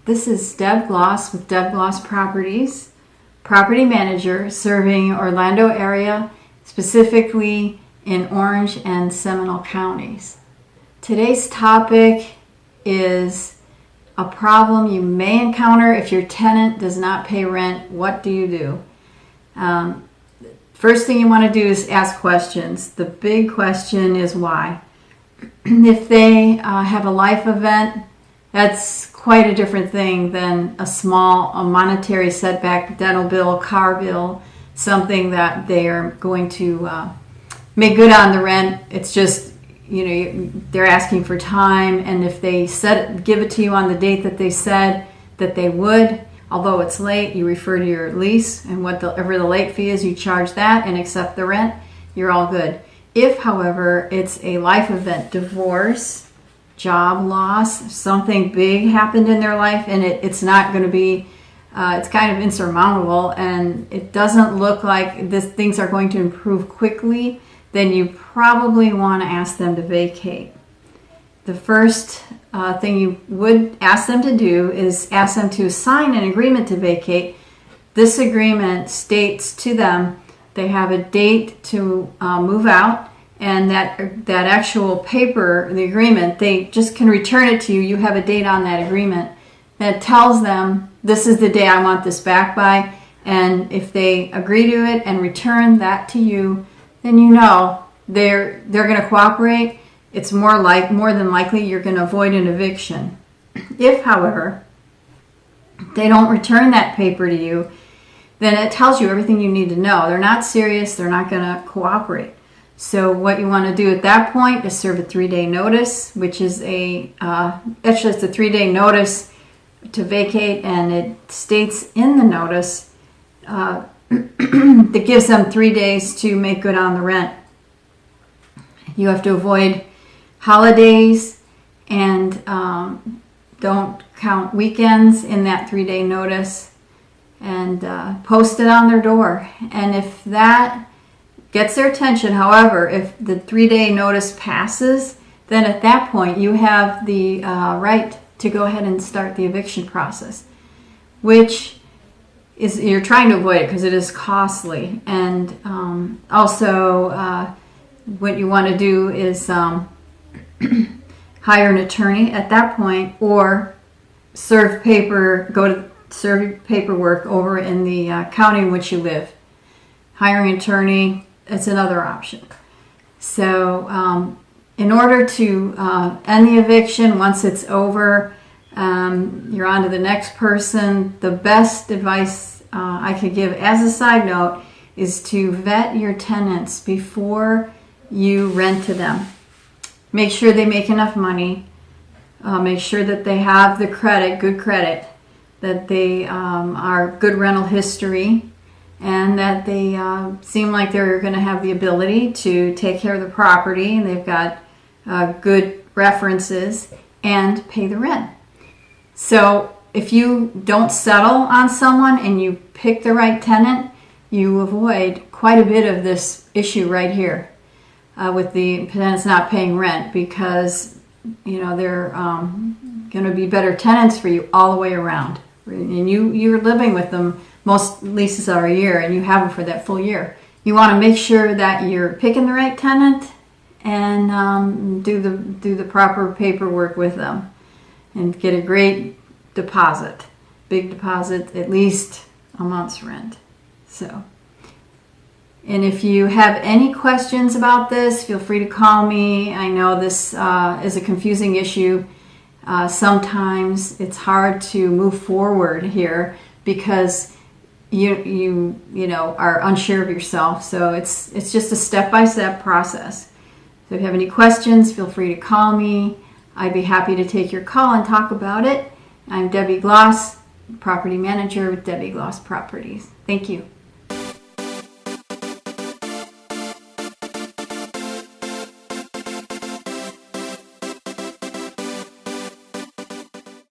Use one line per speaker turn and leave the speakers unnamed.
This is Deb Gloss with Deb Gloss Properties, property manager serving Orlando area, specifically in Orange and Seminole counties. Today's topic is a problem you may encounter if your tenant does not pay rent. What do you do? First thing you want to do is ask questions. The big question is why. If they have a life event, that's quite a different thing than a monetary setback, dental bill, car bill, something that they are going to make good on the rent. It's just, they're asking for time, and if they give it to you on the date that they said that they would, although it's late, you refer to your lease, and whatever the late fee is, you charge that and accept the rent, you're all good. If, however, it's a life event, divorce, job loss, something big happened in their life, and it's not going to be, it's kind of insurmountable, and it doesn't look like things are going to improve quickly, then you probably want to ask them to vacate. The first thing you would ask them to do is ask them to sign an agreement to vacate. This agreement states to them they have a date to move out, and that actual paper, the agreement, they just can return it to you. You have a date on that agreement that tells them this is the day I want this back by, and if they agree to it and return that to you, then they're going to cooperate. It's more than likely you're going to avoid an eviction. If, however, they don't return that paper to you, then it tells you everything you need to know. They're not serious. They're not going to cooperate. So what you want to do at that point is serve a 3-day notice, which is it's a 3-day notice to vacate, and it states in the notice that gives them 3 days to make good on the rent. You have to avoid holidays and don't count weekends in that 3-day notice, and post it on their door. And if that gets their attention, however, if the 3-day notice passes, then at that point you have the right to go ahead and start the eviction process, which is, you're trying to avoid it because it is costly. And also what you want to do is hire an attorney at that point, or serve paperwork over in the county in which you live. Hiring an attorney, it's another option. So in order to end the eviction, once it's over, you're on to the next person. The best advice I could give as a side note is to vet your tenants before you rent to them. Make sure they make enough money. Make sure that they have the good credit, that they are good rental history, and that they seem like they're going to have the ability to take care of the property, and they've got good references and pay the rent. So if you don't settle on someone and you pick the right tenant, you avoid quite a bit of this issue right here with the tenants not paying rent, because they're going to be better tenants for you all the way around. And you're living with them. Most leases are a year, and you have them for that full year. You want to make sure that you're picking the right tenant and do the proper paperwork with them, and get a great deposit, big deposit, at least a month's rent. So, and if you have any questions about this, feel free to call me. I know this is a confusing issue. Sometimes it's hard to move forward here because you are unsure of yourself. So it's just a step-by-step process. So if you have any questions, feel free to call me. I'd be happy to take your call and talk about it. I'm Debbie Gloss, property manager with Debbie Gloss Properties. Thank you.